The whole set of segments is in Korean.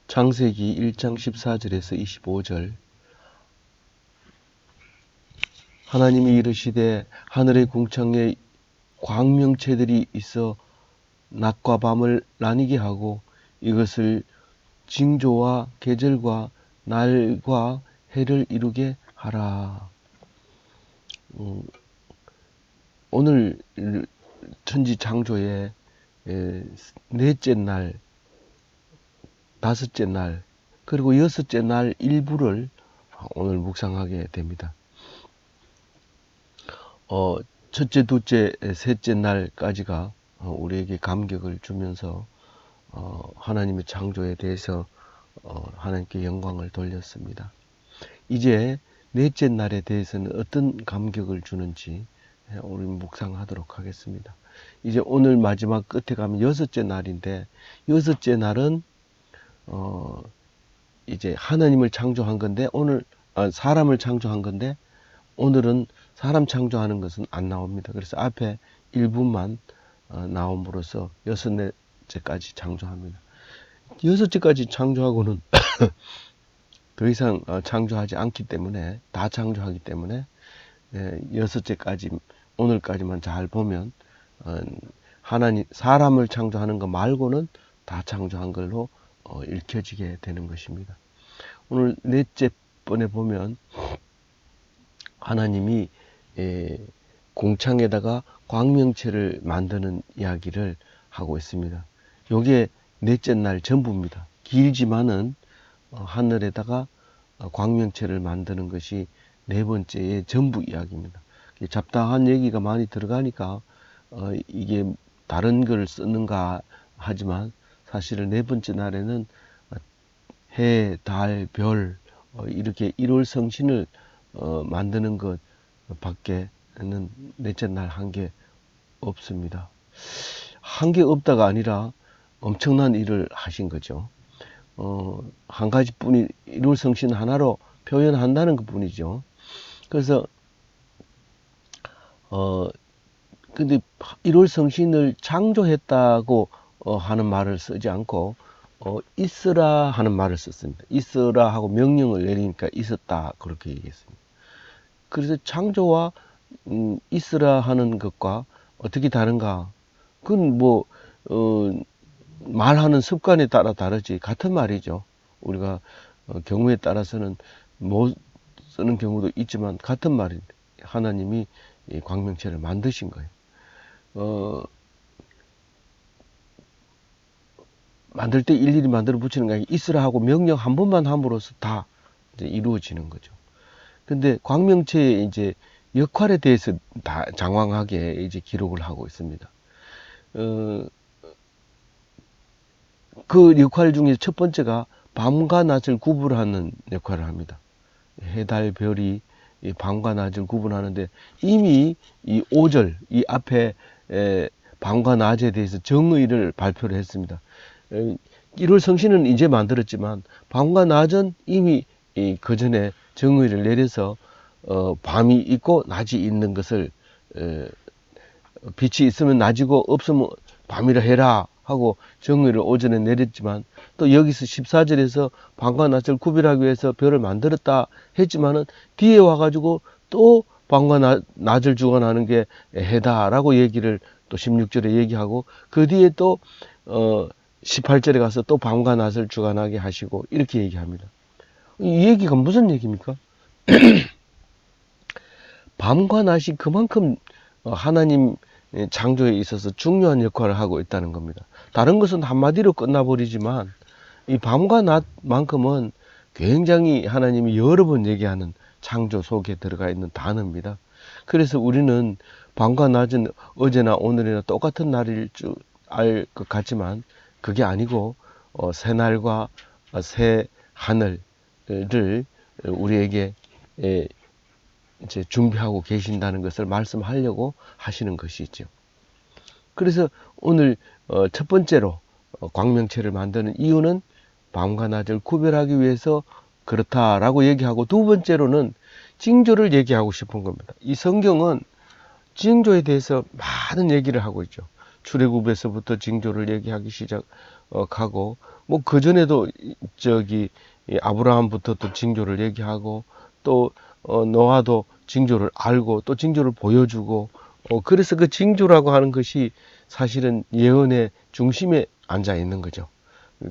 창세기 1장 14절에서 25절. 하나님이 이르시되 하늘의 궁창에 광명체들이 있어 낮과 밤을 나뉘게 하고 이것을 징조와 계절과 날과 해를 이루게 하라. 오늘 천지 창조의 넷째 날, 다섯째 날, 그리고 여섯째 날 일부를 오늘 묵상하게 됩니다. 첫째, 둘째, 셋째 날까지가 우리에게 감격을 주면서 하나님의 창조에 대해서 하나님께 영광을 돌렸습니다. 이제 넷째 날에 대해서는 어떤 감격을 주는지 우리 묵상하도록 하겠습니다. 이제 오늘 마지막 끝에 가면 여섯째 날인데, 여섯째 날은 이제 하나님을 창조한 건데, 오늘 사람을 창조한 건데, 오늘은 사람 창조하는 것은 안 나옵니다. 그래서 앞에 일부만 나옴으로써 여섯째까지 창조합니다. 여섯째까지 창조하고는 더 이상 창조하지 않기 때문에, 다 창조하기 때문에 여섯째까지, 오늘까지만 잘 보면 하나님 사람을 창조하는 것 말고는 다 창조한 걸로 읽혀지게 되는 것입니다. 오늘 넷째 번에 보면 하나님이 공창에다가 광명체를 만드는 이야기를 하고 있습니다. 요게 넷째 날 전부입니다. 길지만은 하늘에다가 광명체를 만드는 것이 네 번째의 전부 이야기입니다. 잡다한 얘기가 많이 들어가니까 이게 다른 걸 쓰는가 하지만 사실은 네 번째 날에는 해, 달, 별 이렇게 일월성신을 만드는 것 밖에는 넷째 날 한 게 없습니다. 한 게 없다가 아니라 엄청난 일을 하신 거죠. 한 가지 뿐이 일월성신 하나로 표현한다는 것 뿐이죠. 그래서 근데 일월성신을 창조했다고 하는 말을 쓰지 않고 있으라 하는 말을 썼습니다. 있으라 하고 명령을 내리니까 있었다 그렇게 얘기했습니다. 그래서 창조와 있으라 하는 것과 어떻게 다른가? 그건 뭐 말하는 습관에 따라 다르지 같은 말이죠. 우리가 경우에 따라서는 못 쓰는 경우도 있지만 같은 말입니다. 하나님이 이 광명체를 만드신 거예요. 만들 때 일일이 만들어 붙이는 게 아니라 있으라 하고 명령 한 번만 함으로써 다 이제 이루어지는 거죠. 근데 광명체의 이제 역할에 대해서 다 장황하게 이제 기록을 하고 있습니다. 그 역할 중에 첫 번째가 밤과 낮을 구분하는 역할을 합니다. 해, 달, 별이 이 밤과 낮을 구분하는데 이미 이 5절, 이 앞에 밤과 낮에 대해서 정의를 발표를 했습니다. 1월 성신은 이제 만들었지만 밤과 낮은 이미 그 전에 정의를 내려서 밤이 있고 낮이 있는 것을 빛이 있으면 낮이고 없으면 밤이라 해라 하고 정의를 오전에 내렸지만, 또 여기서 14절에서 밤과 낮을 구별하기 위해서 별을 만들었다 했지만은 뒤에 와가지고 또 밤과 낮을 주관하는 게 해다라고 얘기를 또 16절에 얘기하고, 그 뒤에 또 18절에 가서 또 밤과 낮을 주관하게 하시고 이렇게 얘기합니다. 이 얘기가 무슨 얘기입니까? 밤과 낮이 그만큼 하나님 창조에 있어서 중요한 역할을 하고 있다는 겁니다. 다른 것은 한마디로 끝나버리지만 이 밤과 낮만큼은 굉장히 하나님이 여러 번 얘기하는 창조 속에 들어가 있는 단어입니다. 그래서 우리는 밤과 낮은 어제나 오늘이나 똑같은 날일 줄 알 것 같지만 그게 아니고 새 날과 새 하늘을 우리에게 이제 준비하고 계신다는 것을 말씀하려고 하시는 것이죠. 그래서 오늘 첫 번째로 광명체를 만드는 이유는 밤과 낮을 구별하기 위해서 그렇다라고 얘기하고, 두 번째로는 징조를 얘기하고 싶은 겁니다. 이 성경은 징조에 대해서 많은 얘기를 하고 있죠. 출애굽에서부터 징조를 얘기하기 시작하고, 뭐 그전에도 저기 아브라함부터 또 징조를 얘기하고, 또 노아도 징조를 알고 또 징조를 보여주고, 그래서 그 징조라고 하는 것이 사실은 예언의 중심에 앉아 있는 거죠.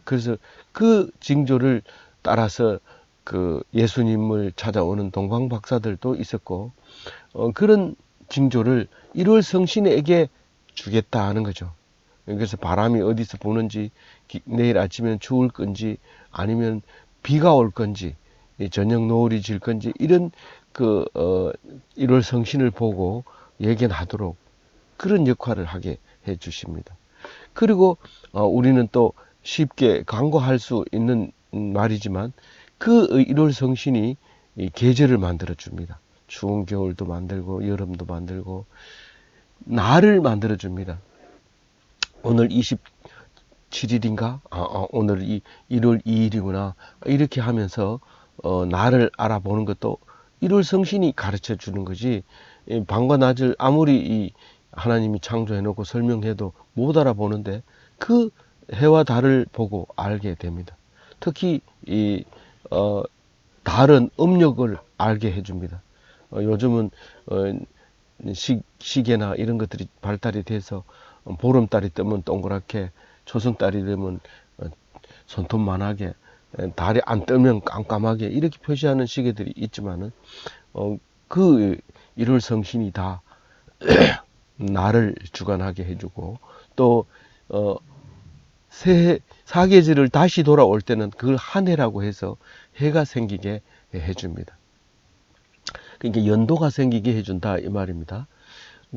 그래서 그 징조를 따라서 그 예수님을 찾아오는 동방 박사들도 있었고, 그런 징조를 1월 성신에게 주겠다 하는 거죠. 그래서 바람이 어디서 부는지, 내일 아침에는 추울 건지, 아니면 비가 올 건지, 저녁 노을이 질 건지, 이런 1월 성신을 보고 예견하도록 그런 역할을 하게 해 주십니다. 그리고 우리는 또 쉽게 간과할 수 있는 말이지만, 그 1월 성신이 계절을 만들어 줍니다. 추운 겨울도 만들고 여름도 만들고 날을 만들어 줍니다. 오늘 27일인가? 오늘 1월 2일이구나. 이렇게 하면서 날을 알아보는 것도 1월 성신이 가르쳐 주는 거지, 밤과 낮을 아무리 하나님이 창조해 놓고 설명해도 못 알아보는데, 그 해와 달을 보고 알게 됩니다. 특히 달은 음력을 알게 해줍니다. 요즘은 시계나 이런 것들이 발달이 돼서 보름달이 뜨면 동그랗게, 초승달이 되면 손톱만하게, 달이 안 뜨면 깜깜하게 이렇게 표시하는 시계들이 있지만은, 그 1월 성신이 다 날을 주관하게 해주고, 또 사계절을 다시 돌아올 때는 그걸 한 해라고 해서 해가 생기게 해줍니다. 그러니까 연도가 생기게 해준다 이 말입니다.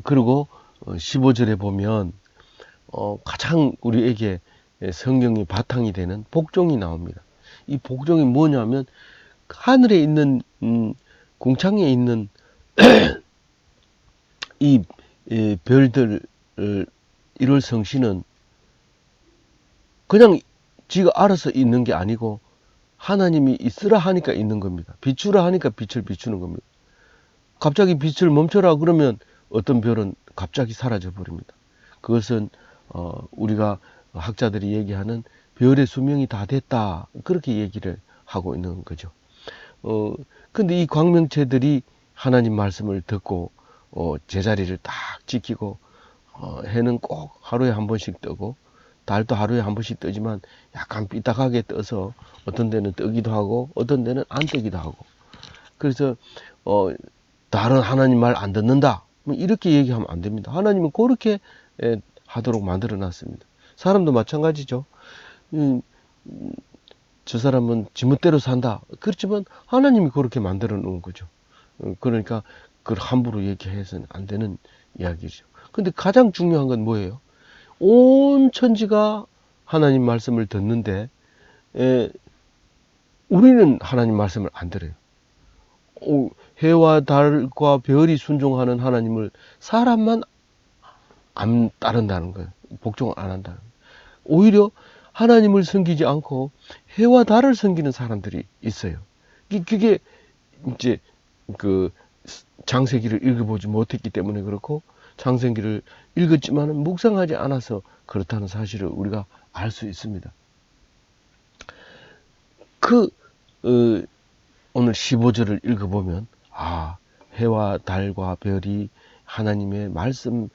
그리고 15절에 보면 가장 우리에게 성경이 바탕이 되는 복종이 나옵니다. 이 복종이 뭐냐면, 하늘에 있는 궁창에 있는 이 별들, 1월 성신은 그냥 지가 알아서 있는 게 아니고 하나님이 있으라 하니까 있는 겁니다. 비추라 하니까 빛을 비추는 겁니다. 갑자기 빛을 멈춰라 그러면 어떤 별은 갑자기 사라져 버립니다. 그것은 우리가 학자들이 얘기하는 별의 수명이 다 됐다, 그렇게 얘기를 하고 있는 거죠. 근데 이 광명체들이 하나님 말씀을 듣고 제자리를 딱 지키고, 해는 꼭 하루에 한 번씩 뜨고 달도 하루에 한 번씩 뜨지만 약간 삐딱하게 떠서 어떤 데는 뜨기도 하고 어떤 데는 안 뜨기도 하고, 그래서 달은 하나님 말 안 듣는다, 뭐 이렇게 얘기하면 안 됩니다. 하나님은 그렇게 하도록 만들어 놨습니다. 사람도 마찬가지죠. 저 사람은 지멋대로 산다, 그렇지만 하나님이 그렇게 만들어 놓은 거죠. 그러니까 그걸 함부로 얘기해서는 안 되는 이야기죠. 근데 가장 중요한 건 뭐예요? 온 천지가 하나님 말씀을 듣는데 우리는 하나님 말씀을 안 들어요. 해와 달과 별이 순종하는 하나님을 사람만 안 따른다는 거예요. 복종을 안 한다는 거예요. 오히려 하나님을 섬기지 않고 해와 달을 섬기는 사람들이 있어요. 그게 이제 그 창세기를 읽어보지 못했기 때문에 그렇고, 창세기를 읽었지만 묵상하지 않아서 그렇다는 사실을 우리가 알 수 있습니다. 오늘 15절을 읽어보면, 해와 달과 별이 하나님의 말씀을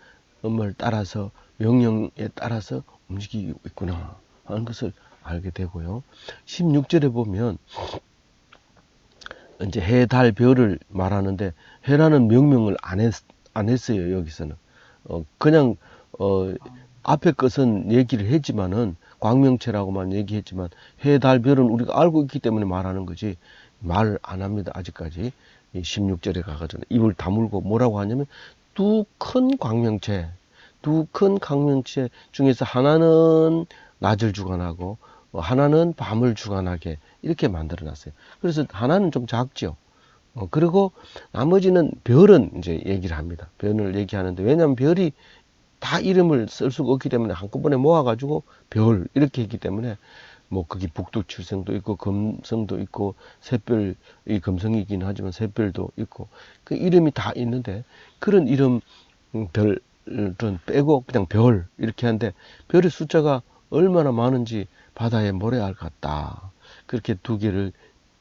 따라서, 명령에 따라서 움직이고 있구나 하는 것을 알게 되고요. 16절에 보면 이제 해, 달, 별을 말하는데, 해라는 명명을 안 했어요. 여기서는 그냥 앞에 것은 얘기를 했지만은, 광명체라고만 얘기했지만 해, 달, 별은 우리가 알고 있기 때문에 말하는 거지 말을 안 합니다. 아직까지. 16절에 가가지고 입을 다물고 뭐라고 하냐면, 두 큰 광명체 중에서 하나는 낮을 주관하고 하나는 밤을 주관하게 이렇게 만들어 놨어요. 그래서 하나는 좀 작죠. 그리고 나머지는 별은 이제 얘기를 합니다. 별을 얘기하는데, 왜냐하면 별이 다 이름을 쓸 수가 없기 때문에 한꺼번에 모아가지고 별 이렇게 했기 때문에, 뭐 거기 북두칠성도 있고 금성도 있고, 샛별이 금성이긴 하지만 샛별도 있고, 그 이름이 다 있는데, 그런 이름 별 빼고 그냥 별 이렇게 하는데 별의 숫자가 얼마나 많은지 바다의 모래알 같다. 그렇게 두 개를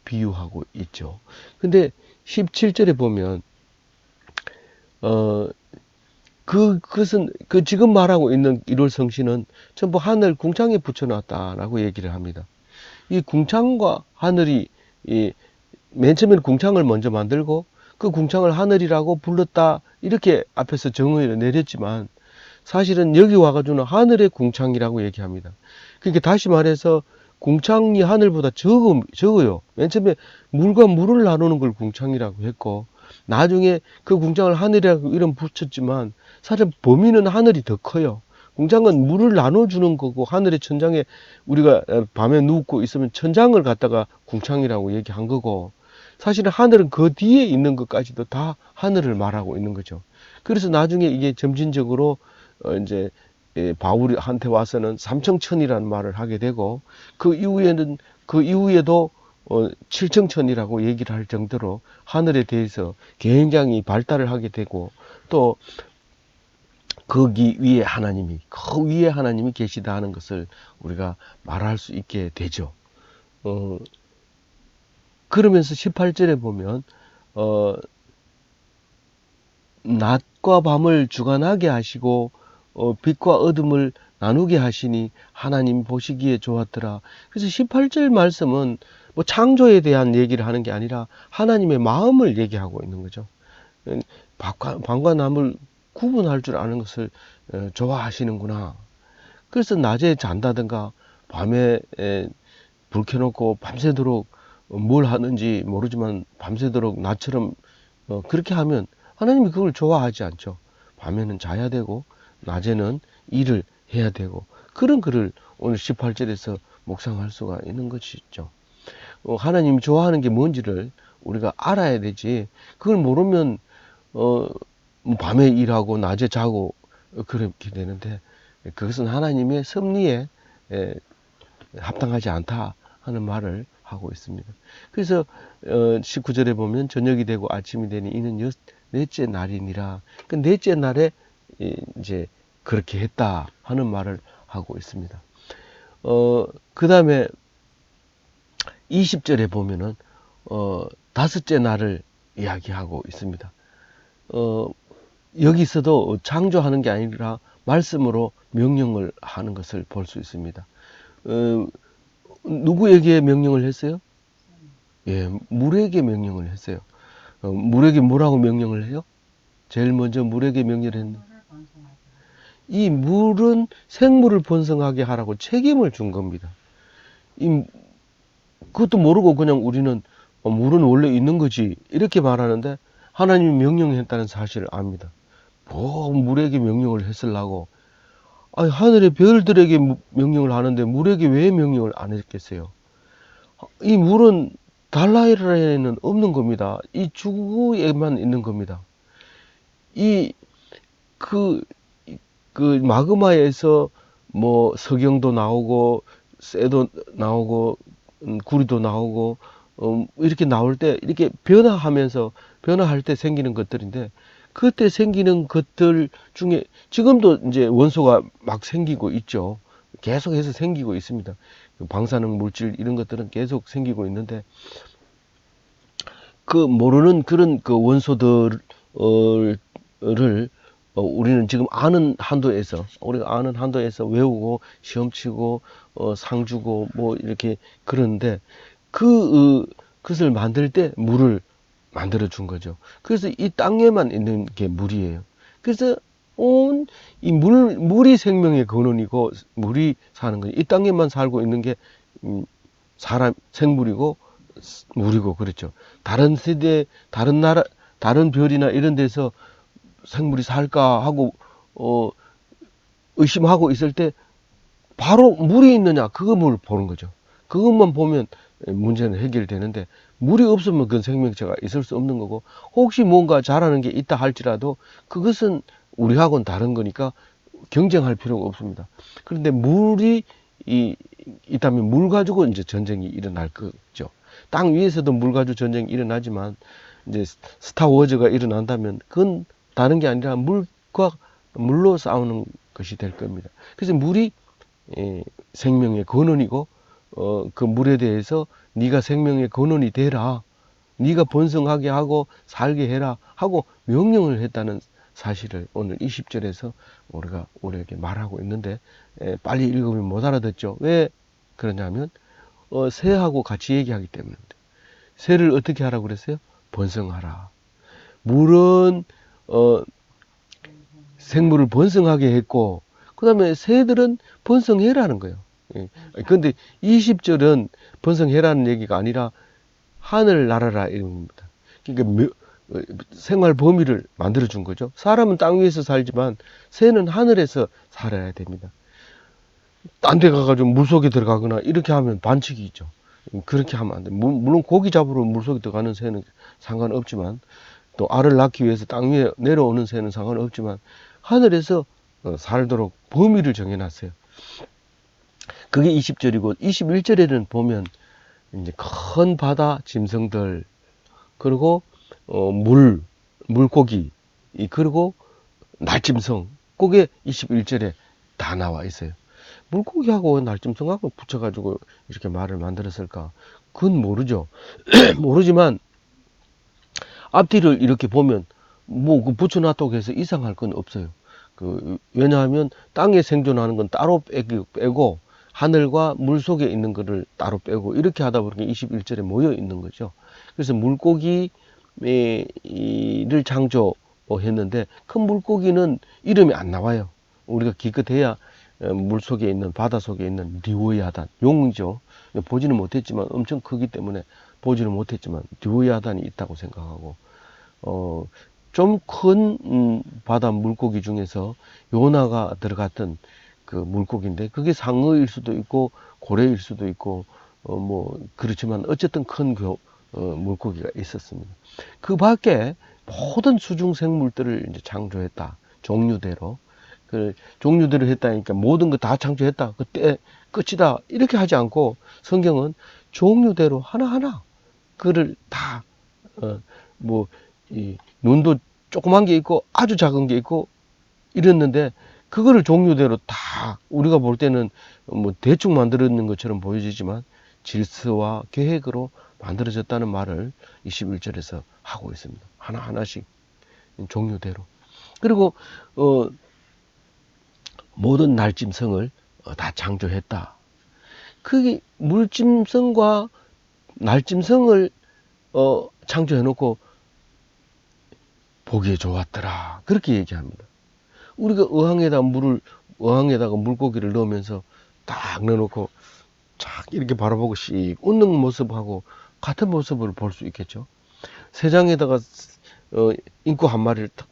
비유하고 있죠. 근데 17절에 보면 그것은 지금 말하고 있는 1월 성신은 전부 하늘 궁창에 붙여놨다라고 얘기를 합니다. 이 궁창과 하늘이 맨 처음에는 궁창을 먼저 만들고 그 궁창을 하늘이라고 불렀다 이렇게 앞에서 정의를 내렸지만 사실은 여기 와가지고는 하늘의 궁창이라고 얘기합니다. 그러니까 다시 말해서 궁창이 하늘보다 적어요. 맨 처음에 물과 물을 나누는 걸 궁창이라고 했고 나중에 그 궁창을 하늘이라고 이름 붙였지만 사실 범위는 하늘이 더 커요. 궁창은 물을 나눠주는 거고 하늘의 천장에 우리가 밤에 눕고 있으면 천장을 갖다가 궁창이라고 얘기한 거고 사실은 하늘은 그 뒤에 있는 것까지도 다 하늘을 말하고 있는 거죠. 그래서 나중에 이게 점진적으로 이제 바울한테 와서는 삼청천이라는 말을 하게 되고 그 이후에도 칠청천이라고 얘기를 할 정도로 하늘에 대해서 굉장히 발달을 하게 되고 또 거기 위에 하나님이 그 위에 하나님이 계시다 하는 것을 우리가 말할 수 있게 되죠. 그러면서 18절에 보면 낮과 밤을 주관하게 하시고 빛과 어둠을 나누게 하시니 하나님 보시기에 좋았더라. 그래서 18절 말씀은 뭐 창조에 대한 얘기를 하는 게 아니라 하나님의 마음을 얘기하고 있는 거죠. 밤과 남을 구분할 줄 아는 것을 좋아하시는구나. 그래서 낮에 잔다든가 밤에 불 켜놓고 밤새도록 뭘 하는지 모르지만 밤새도록 나처럼 그렇게 하면 하나님이 그걸 좋아하지 않죠. 밤에는 자야 되고 낮에는 일을 해야 되고 그런 글을 오늘 18절에서 묵상할 수가 있는 것이죠. 하나님이 좋아하는 게 뭔지를 우리가 알아야 되지. 그걸 모르면 밤에 일하고 낮에 자고 그렇게 되는데 그것은 하나님의 섭리에 합당하지 않다 하는 말을 하고 있습니다. 그래서 19절에 보면 저녁이 되고 아침이 되니 이는 넷째 날이니라. 그 넷째 날에 이제 그렇게 했다 하는 말을 하고 있습니다. 그 다음에 20절에 보면은 다섯째 날을 이야기하고 있습니다. 여기서도 창조하는 게 아니라 말씀으로 명령을 하는 것을 볼 수 있습니다. 누구에게 명령을 했어요? 예, 물에게 명령을 했어요. 물에게 뭐라고 명령을 해요? 제일 먼저 물에게 명령을 했는데 이 물은 생물을 번성하게 하라고 책임을 준 겁니다. 그것도 모르고 그냥 우리는 물은 원래 있는 거지 이렇게 말하는데 하나님이 명령했다는 사실을 압니다. 뭐 물에게 명령을 했으려고 아니, 하늘의 별들에게 명령을 하는데 물에게 왜 명령을 안 했겠어요? 이 물은 달라에는 없는 겁니다. 이 지구에만 있는 겁니다. 이 그 마그마에서 뭐 석영도 나오고 쇠도 나오고 구리도 나오고 이렇게 나올 때 이렇게 변화할 때 생기는 것들인데 그때 생기는 것들 중에 지금도 이제 원소가 막 생기고 있죠. 계속해서 생기고 있습니다. 방사능 물질 이런 것들은 계속 생기고 있는데 그 모르는 그런 그 원소들을 우리는 지금 우리가 아는 한도에서 외우고 시험 치고 상 주고 뭐 이렇게 그러는데 그것을 만들 때 물을 만들어 준 거죠. 그래서 이 땅에만 있는 게 물이에요. 그래서 온 이 물이 생명의 근원이고 물이 사는 거죠. 이 땅에만 살고 있는 게 사람 생물이고 물이고 그렇죠. 다른 세대, 다른 나라, 다른 별이나 이런 데서 생물이 살까 하고 의심하고 있을 때 바로 물이 있느냐 그것을 보는 거죠. 그것만 보면 문제는 해결되는데 물이 없으면 그 생명체가 있을 수 없는 거고 혹시 뭔가 잘하는 게 있다 할지라도 그것은 우리하고는 다른 거니까 경쟁할 필요가 없습니다. 그런데 물이 있다면 물 가지고 이제 전쟁이 일어날 거죠. 땅 위에서도 물 가지고 전쟁이 일어나지만 이제 스타워즈가 일어난다면 그건 다른 게 아니라 물과 물로 싸우는 것이 될 겁니다. 그래서 물이 생명의 근원이고 그 물에 대해서 네가 생명의 근원이 되라, 네가 번성하게 하고 살게 해라 하고 명령을 했다는 사실을 오늘 20절에서 우리가 우리에게 말하고 있는데, 빨리 읽으면 못 알아듣죠. 왜 그러냐면 새하고 같이 얘기하기 때문입니다. 새를 어떻게 하라고 그랬어요? 번성하라. 물은 생물을 번성하게 했고, 그 다음에 새들은 번성해라는 거예요. 그런데 20절은 번성해라는 얘기가 아니라 하늘 날아라 이런 겁니다. 그러니까 생활 범위를 만들어 준 거죠. 사람은 땅 위에서 살지만 새는 하늘에서 살아야 됩니다. 딴 데 가가지고 물속에 들어가거나 이렇게 하면 반칙이 있죠. 그렇게 하면 안 돼. 물론 고기 잡으러 물속에 들어가는 새는 상관없지만, 또 알을 낳기 위해서 땅 위에 내려오는 새는 상관없지만 하늘에서 살도록 범위를 정해놨어요. 그게 20절이고 21절에는 보면 이제 큰 바다 짐승들, 그리고 물고기, 그리고 날짐승, 그게 21절에 다 나와 있어요. 물고기하고 날짐승하고 붙여가지고 이렇게 말을 만들었을까? 그건 모르죠. 모르지만 앞뒤를 이렇게 보면 뭐 그 붙여놨다고 해서 이상할 건 없어요. 왜냐하면 땅에 생존하는 건 따로 빼고 하늘과 물 속에 있는 거를 따로 빼고 이렇게 하다 보니까 21절에 모여 있는 거죠. 그래서 물고기를 창조했는데 큰 물고기는 이름이 안 나와요. 우리가 기껏해야 물 속에 있는, 바다 속에 있는 리오야단, 용이죠. 보지는 못했지만 엄청 크기 때문에 보지는 못했지만 리오야단이 있다고 생각하고, 좀 큰 바다 물고기 중에서 요나가 들어갔던 그 물고기인데 그게 상어일 수도 있고 고래일 수도 있고 뭐 그렇지만 어쨌든 큰 물고기가 있었습니다. 그 밖에 모든 수중 생물들을 이제 창조했다. 종류대로. 그 종류대로 했다니까 모든 거 다 창조했다. 그때 끝이다. 이렇게 하지 않고 성경은 종류대로 하나하나 그를 다 눈도 조그만 게 있고 아주 작은 게 있고 이랬는데 그거를 종류대로 다 우리가 볼 때는 뭐 대충 만들어진 것처럼 보여지지만 질서와 계획으로 만들어졌다는 말을 21절에서 하고 있습니다. 하나하나씩 종류대로. 그리고 모든 날짐승을 다 창조했다. 그게 물짐승과 날짐승을 창조해놓고 보기에 좋았더라. 그렇게 얘기합니다. 우리가 어항에다가 물고기를 넣으면서 딱 넣어놓고 쫙 이렇게 바라보고 씩 웃는 모습하고 같은 모습을 볼 수 있겠죠. 새장에다가 인구 한 마리를 탁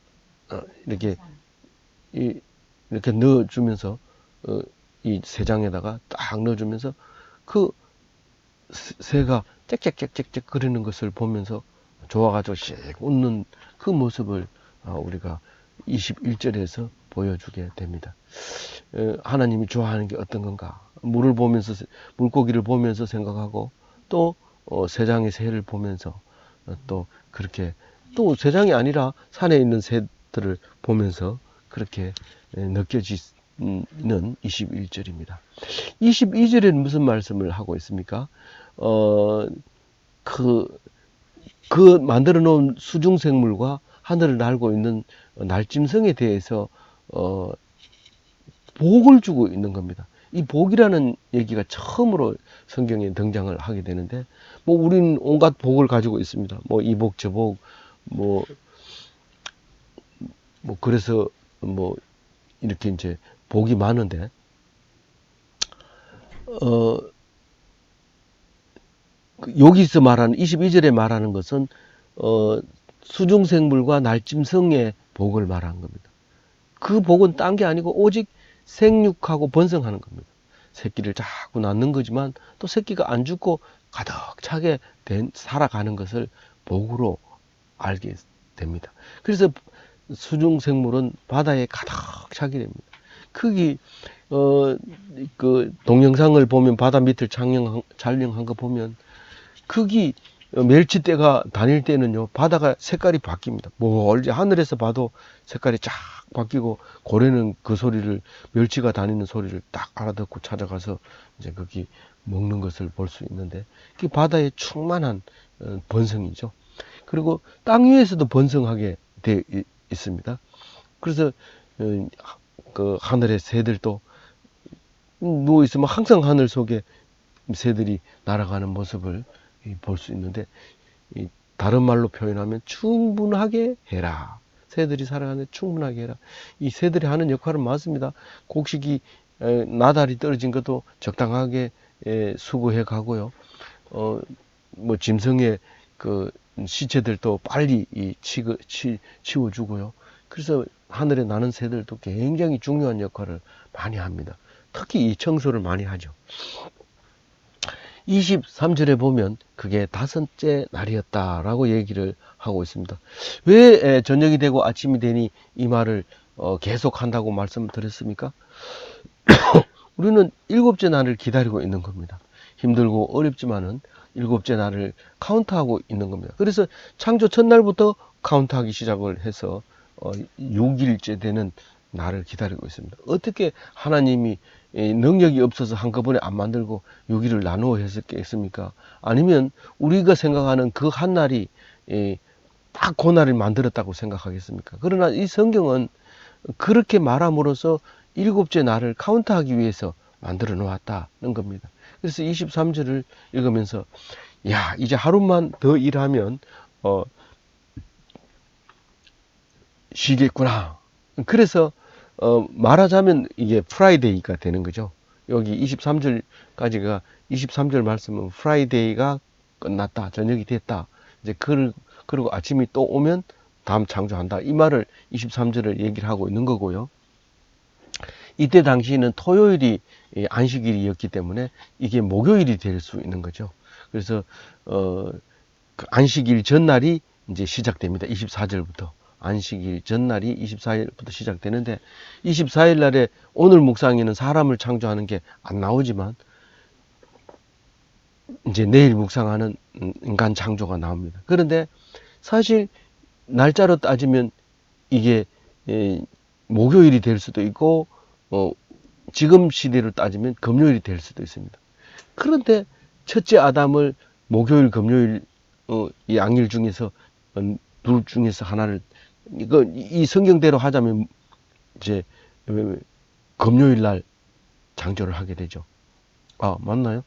이렇게 이렇게 넣어주면서 이 새장에다가 딱 넣어주면서 그 새가 짹짹짹짹짹 거리는 것을 보면서 좋아가지고 씩 웃는 그 모습을 우리가 21절에서 보여주게 됩니다. 하나님이 좋아하는 게 어떤 건가? 물을 보면서, 물고기를 보면서 생각하고, 또 새장의 새를 보면서 또 그렇게, 또 새장이 아니라 산에 있는 새들을 보면서 그렇게 느껴지는 21절입니다. 22절에는 무슨 말씀을 하고 있습니까? 그 만들어 놓은 수중생물과 하늘을 날고 있는 날짐승에 대해서 복을 주고 있는 겁니다. 이 복이라는 얘기가 처음으로 성경에 등장을 하게 되는데, 뭐 우리는 온갖 복을 가지고 있습니다. 뭐 이복 저복 뭐 그래서 뭐 이렇게 이제 복이 많은데 여기서 말하는 22절에 말하는 것은 수중생물과 날짐승의 복을 말하는 겁니다. 그 복은 딴 게 아니고 오직 생육하고 번성하는 겁니다. 새끼를 자꾸 낳는 거지만 또 새끼가 안 죽고 가득 차게 살아가는 것을 복으로 알게 됩니다. 그래서 수중생물은 바다에 가득 차게 됩니다. 크기 그 동영상을 보면 바다 밑을 촬영한 거 보면 크기 멸치대가 다닐 때는요, 바다가 색깔이 바뀝니다. 멀리 하늘에서 봐도 색깔이 쫙 바뀌고, 고래는 그 소리를, 멸치가 다니는 소리를 딱 알아듣고 찾아가서 이제 거기 먹는 것을 볼 수 있는데, 그 바다의 충만한 번성이죠. 그리고 땅 위에서도 번성하게 되어 있습니다. 그래서 그 하늘의 새들도 누워 있으면 항상 하늘 속에 새들이 날아가는 모습을 볼 수 있는데, 다른 말로 표현하면 충분하게 해라. 새들이 살아가는데 충분하게 해라. 이 새들이 하는 역할은 맞습니다. 곡식이 나달이 떨어진 것도 적당하게 수거해 가고요. 뭐 짐승의 그 시체들도 빨리 치워주고요. 그래서 하늘에 나는 새들도 굉장히 중요한 역할을 많이 합니다. 특히 이 청소를 많이 하죠. 23절에 보면 그게 다섯째 날이었다라고 얘기를 하고 있습니다. 왜 저녁이 되고 아침이 되니 이 말을 계속 한다고 말씀드렸습니까? 우리는 일곱째 날을 기다리고 있는 겁니다. 힘들고 어렵지만은 일곱째 날을 카운트하고 있는 겁니다. 그래서 창조 첫날부터 카운트하기 시작을 해서 6일째 되는 날을 기다리고 있습니다. 어떻게 하나님이 능력이 없어서 한꺼번에 안 만들고 6일을 나누어 했겠습니까? 아니면 우리가 생각하는 그 한 날이 딱 그 날을 만들었다고 생각하겠습니까? 그러나 이 성경은 그렇게 말함으로써 일곱째 날을 카운트하기 위해서 만들어 놓았다는 겁니다. 그래서 23절을 읽으면서 야, 이제 하루만 더 일하면 쉬겠구나. 그래서 말하자면 이게 프라이데이가 되는 거죠. 여기 23절까지가 23절 말씀은 프라이데이가 끝났다. 저녁이 됐다. 이제 그리고 아침이 또 오면 다음 창조한다. 이 말을 23절을 얘기를 하고 있는 거고요. 이때 당시에는 토요일이 안식일이었기 때문에 이게 목요일이 될 수 있는 거죠. 그래서 그 안식일 전날이 이제 시작됩니다. 24절부터. 안식일 전날이 24일부터 시작되는데 24일 날에 오늘 묵상에는 사람을 창조하는 게 안 나오지만 이제 내일 묵상하는 인간 창조가 나옵니다. 그런데 사실 날짜로 따지면 이게 목요일이 될 수도 있고 지금 시대로 따지면 금요일이 될 수도 있습니다. 그런데 첫째 아담을 목요일, 금요일 이 양일 중에서 둘 중에서 하나를 이 성경대로 하자면 이제 금요일 날 창조를 하게 되죠. 아, 맞나요?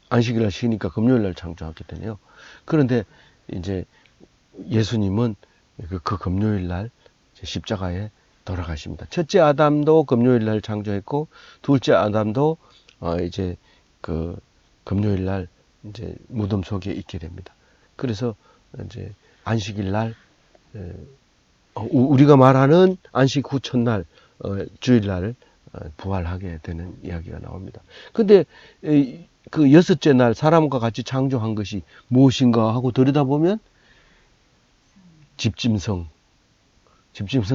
안식일 날 쉬니까 금요일 날 창조하게 되네요. 그런데 이제 예수님은 그 금요일 날 십자가에 돌아가십니다. 첫째 아담도 금요일 날 창조했고 둘째 아담도 이제 그 금요일 날 이제 무덤 속에 있게 됩니다. 그래서 이제 안식일 날 우리가 말하는 안식 후 첫날 주일 날 부활하게 되는 이야기가 나옵니다. 근데 그 여섯째 날 사람과 같이 창조한 것이 무엇인가 하고 들여다보면 집짐승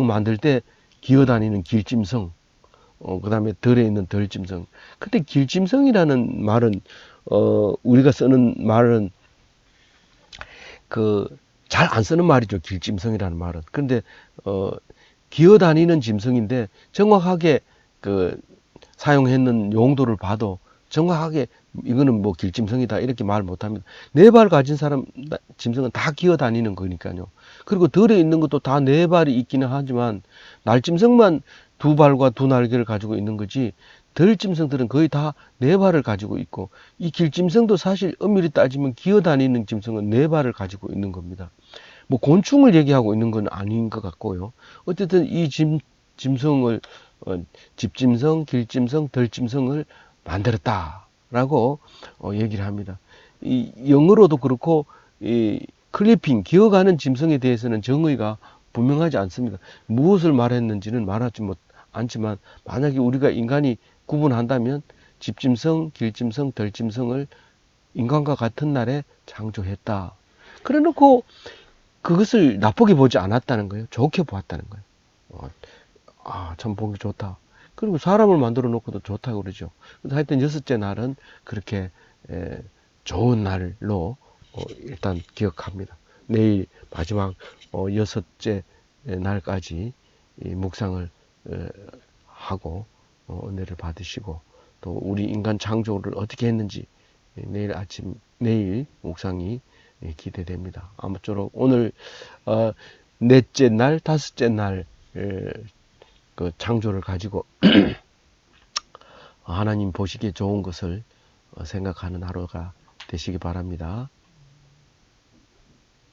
만들 때 기어다니는 길짐승, 그 다음에 덜에 있는 덜짐승. 근데 길짐승이라는 말은, 우리가 쓰는 말은, 잘 안 쓰는 말이죠. 길짐승이라는 말은. 근데, 기어다니는 짐승인데, 정확하게 사용했는 용도를 봐도 정확하게 이거는 뭐 길짐승이다 이렇게 말 못합니다. 네 발 가진 사람 짐승은 다 기어다니는 거니까요. 그리고 덜에 있는 것도 다 네 발이 있기는 하지만 날짐승만 두 발과 두 날개를 가지고 있는 거지 덜짐승들은 거의 다 네 발을 가지고 있고 이 길짐승도 사실 엄밀히 따지면 기어다니는 짐승은 네 발을 가지고 있는 겁니다. 뭐 곤충을 얘기하고 있는 건 아닌 것 같고요. 어쨌든 이 짐승을 집짐승, 길짐승, 덜짐승을 만들었다라고 얘기를 합니다. 이 영어로도 그렇고 이 클리핑, 기어가는 짐승에 대해서는 정의가 분명하지 않습니다. 무엇을 말했는지는 말하지 않지만 만약에 우리가 인간이 구분한다면 집짐승, 길짐승, 덜짐승을 인간과 같은 날에 창조했다. 그래 놓고 그것을 나쁘게 보지 않았다는 거예요. 좋게 보았다는 거예요. 참 보기 좋다. 그리고 사람을 만들어 놓고도 좋다고 그러죠. 하여튼 여섯째 날은 그렇게 좋은 날로 일단 기억합니다. 내일 마지막 여섯째 날까지 이 묵상을 하고 은혜를 받으시고 또 우리 인간 창조를 어떻게 했는지 내일 묵상이 기대됩니다. 아무쪼록 오늘 넷째 날, 다섯째 날 그 창조를 가지고 하나님 보시기에 좋은 것을 생각하는 하루가 되시기 바랍니다.